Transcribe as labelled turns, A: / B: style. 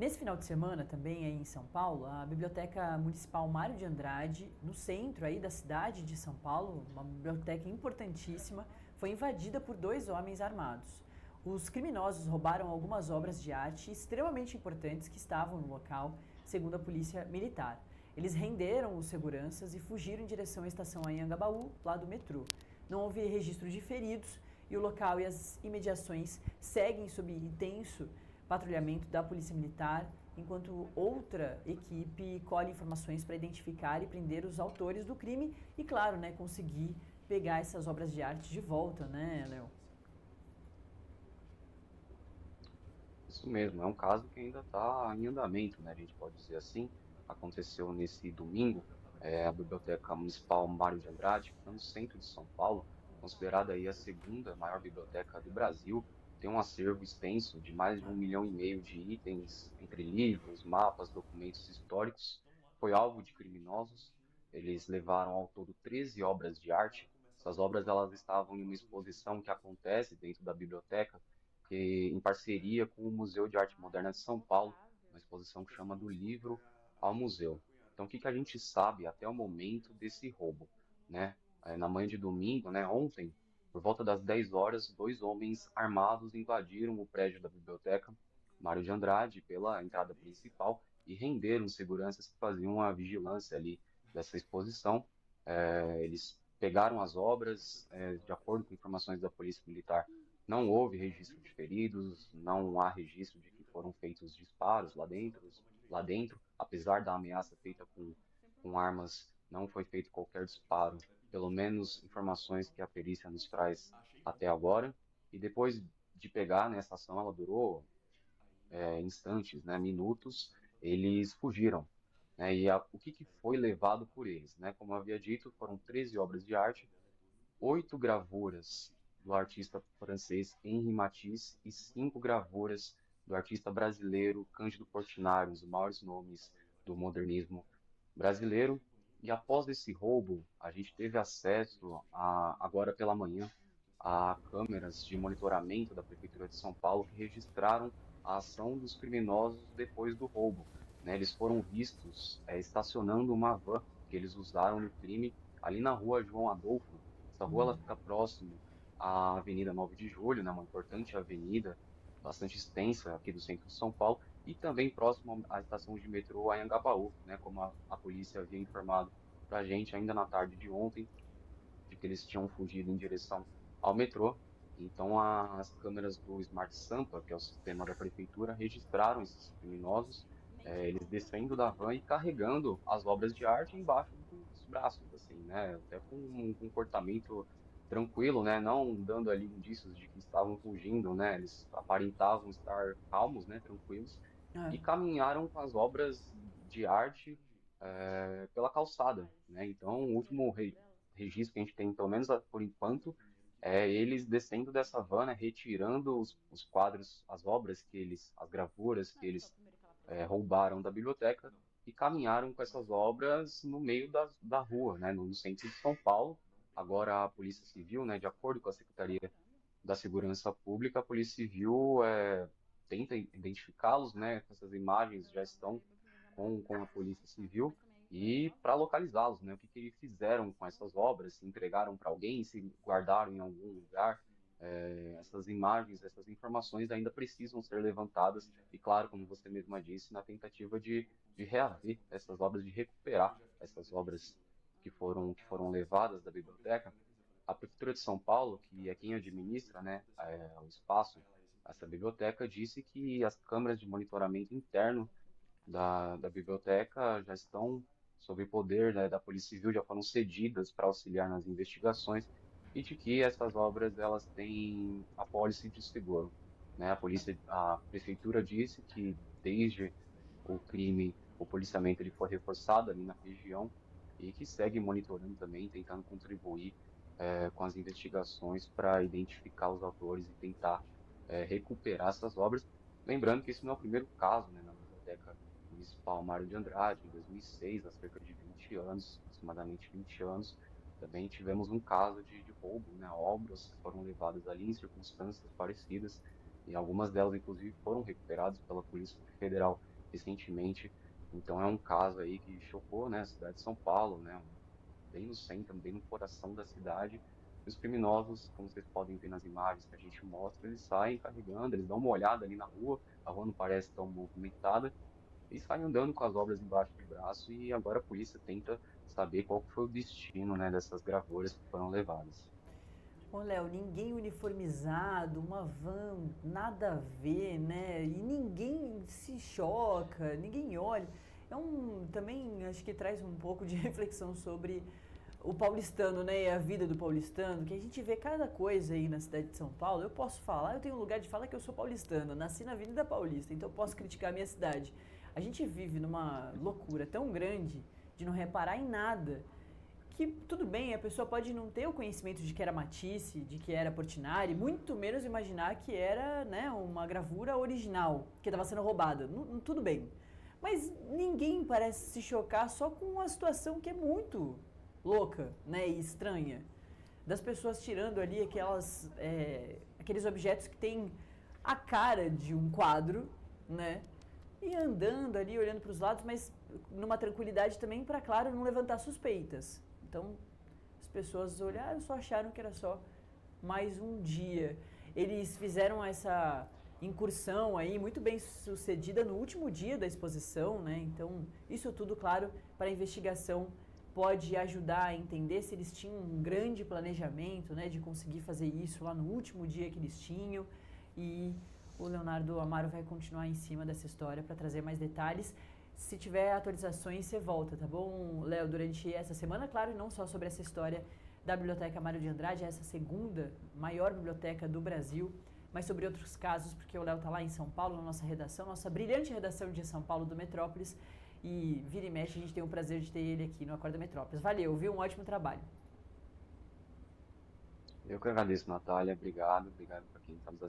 A: Nesse final de semana, também aí em São Paulo, a Biblioteca Municipal Mário de Andrade, no centro aí da cidade de São Paulo, uma biblioteca importantíssima, foi invadida por dois homens armados. Os criminosos roubaram algumas obras de arte extremamente importantes que estavam no local, segundo a polícia militar. Eles renderam os seguranças e fugiram em direção à estação Anhangabaú, lá do metrô. Não houve registro de feridos e o local e as imediações seguem sob intenso patrulhamento da Polícia Militar, enquanto outra equipe colhe informações para identificar e prender os autores do crime e, claro, né, conseguir pegar essas obras de arte de volta, né, Léo?
B: Isso mesmo, é um caso que ainda está em andamento, né? A gente pode dizer assim. Aconteceu nesse domingo, a Biblioteca Municipal Mário de Andrade, que está no centro de São Paulo, considerada aí a segunda maior biblioteca do Brasil, tem um acervo extenso de mais de 1,5 milhão de itens, entre livros, mapas, documentos históricos. Foi alvo de criminosos. Eles levaram ao todo 13 obras de arte. Essas obras elas estavam em uma exposição que acontece dentro da biblioteca em parceria com o Museu de Arte Moderna de São Paulo, uma exposição que chama Do Livro ao Museu. Então, o que que a gente sabe até o momento desse roubo, né? Na manhã de domingo, né, ontem, por volta das 10 horas, dois homens armados invadiram o prédio da biblioteca Mário de Andrade pela entrada principal e renderam seguranças que faziam a vigilância ali dessa exposição. Eles pegaram as obras, de acordo com informações da Polícia Militar, não houve registro de feridos, não há registro de que foram feitos disparos lá dentro, apesar da ameaça feita com armas, não foi feito qualquer disparo, pelo menos informações que a perícia nos traz até agora. E depois de pegar, né, essa ação, ela durou instantes, né, minutos, eles fugiram. Né, e o que, que foi levado por eles? Né? Como eu havia dito, foram 13 obras de arte, 8 gravuras do artista francês Henri Matisse e 5 gravuras do artista brasileiro Cândido Portinari, um dos maiores nomes do modernismo brasileiro. E após esse roubo, a gente teve acesso, agora pela manhã, a câmeras de monitoramento da Prefeitura de São Paulo que registraram a ação dos criminosos depois do roubo. Né? Eles foram vistos estacionando uma van que eles usaram no crime ali na rua João Adolfo. Essa rua ela fica próximo à Avenida 9 de Julho, né, uma importante avenida bastante extensa aqui do centro de São Paulo, e também próximo à estação de metrô Anhangabaú, né, como a polícia havia informado para a gente ainda na tarde de ontem, de que eles tinham fugido em direção ao metrô. Então, as câmeras do Smart Sampa, que é o sistema da prefeitura, registraram esses criminosos, eles descendo da van e carregando as obras de arte embaixo dos braços, assim, né? Até com um comportamento tranquilo, né? Não dando ali indícios de que estavam fugindo, né? Eles aparentavam estar calmos, né? Tranquilos
A: É.
B: e caminharam com as obras de arte pela calçada, né? Então, o último registro que a gente tem, pelo menos por enquanto, é eles descendo dessa van, né, retirando os quadros, as obras que eles, as gravuras que eles roubaram da biblioteca e caminharam com essas obras no meio da rua, né, no centro de São Paulo. Agora a Polícia Civil, né, de acordo com a Secretaria da Segurança Pública, a Polícia Civil tenta identificá-los, né, essas imagens já estão com a Polícia Civil e para localizá-los, né? O que, que eles fizeram com essas obras, se entregaram para alguém, se guardaram em algum lugar. Essas imagens, essas informações ainda precisam ser levantadas e, claro, como você mesma disse, na tentativa de reaver essas obras, de recuperar essas obras que foram levadas da biblioteca. A Prefeitura de São Paulo, que é quem administra, né, o espaço, essa biblioteca, disse que as câmeras de monitoramento interno da biblioteca já estão sob poder, né, da Polícia Civil, já foram cedidas para auxiliar nas investigações e de que essas obras elas têm apólice de seguro, né? A prefeitura disse que desde o crime, o policiamento ele foi reforçado ali na região e que segue monitorando também, tentando contribuir com as investigações para identificar os autores e tentar recuperar essas obras. Lembrando que esse não é o primeiro caso, né, na Biblioteca Municipal Mário de Andrade, em 2006, há cerca de 20 anos, aproximadamente 20 anos, também tivemos um caso de roubo, né, obras que foram levadas ali em circunstâncias parecidas, e algumas delas, inclusive, foram recuperadas pela Polícia Federal. recentemente. Então é um caso aí que chocou, né, a cidade de São Paulo, né, bem no centro, bem no coração da cidade. E os criminosos, como vocês podem ver nas imagens que a gente mostra, eles saem carregando, eles dão uma olhada ali na rua, a rua não parece tão movimentada, e saem andando com as obras embaixo do braço, e agora a polícia tenta saber qual que foi o destino, né, dessas gravouras que foram levadas.
A: Ô, Léo, ninguém uniformizado, uma van, nada a ver, né? E ninguém se choca, ninguém olha. Também acho que traz um pouco de reflexão sobre o paulistano, né? E a vida do paulistano, que a gente vê cada coisa aí na cidade de São Paulo. Eu posso falar, eu tenho um lugar de fala que eu sou paulistano, nasci na Avenida Paulista, então eu posso criticar a minha cidade. A gente vive numa loucura tão grande de não reparar em nada que tudo bem, a pessoa pode não ter o conhecimento de que era Matisse, de que era Portinari, muito menos imaginar que era, né, uma gravura original, que estava sendo roubada. Tudo bem. Mas ninguém parece se chocar só com uma situação que é muito louca, né, e estranha. Das pessoas tirando ali aqueles objetos que têm a cara de um quadro, né, e andando ali, olhando para os lados, mas numa tranquilidade também para, claro, não levantar suspeitas. Então, as pessoas olharam, só acharam que era só mais um dia. Eles fizeram essa incursão aí muito bem sucedida no último dia da exposição, né? Então, isso tudo, claro, para a investigação pode ajudar a entender se eles tinham um grande planejamento, né, de conseguir fazer isso lá no último dia que eles tinham. E o Leonardo Amaro vai continuar em cima dessa história para trazer mais detalhes. Se tiver atualizações, você volta, tá bom, Léo? Durante essa semana, claro, e não só sobre essa história da Biblioteca Mário de Andrade, essa segunda maior biblioteca do Brasil, mas sobre outros casos, porque o Léo tá lá em São Paulo, na nossa redação, nossa brilhante redação de São Paulo do Metrópolis, e vira e mexe, a gente tem o prazer de ter ele aqui no Acorda Metrópolis. Valeu, viu? Um ótimo trabalho.
B: Eu que agradeço, Natália, obrigado para quem está nos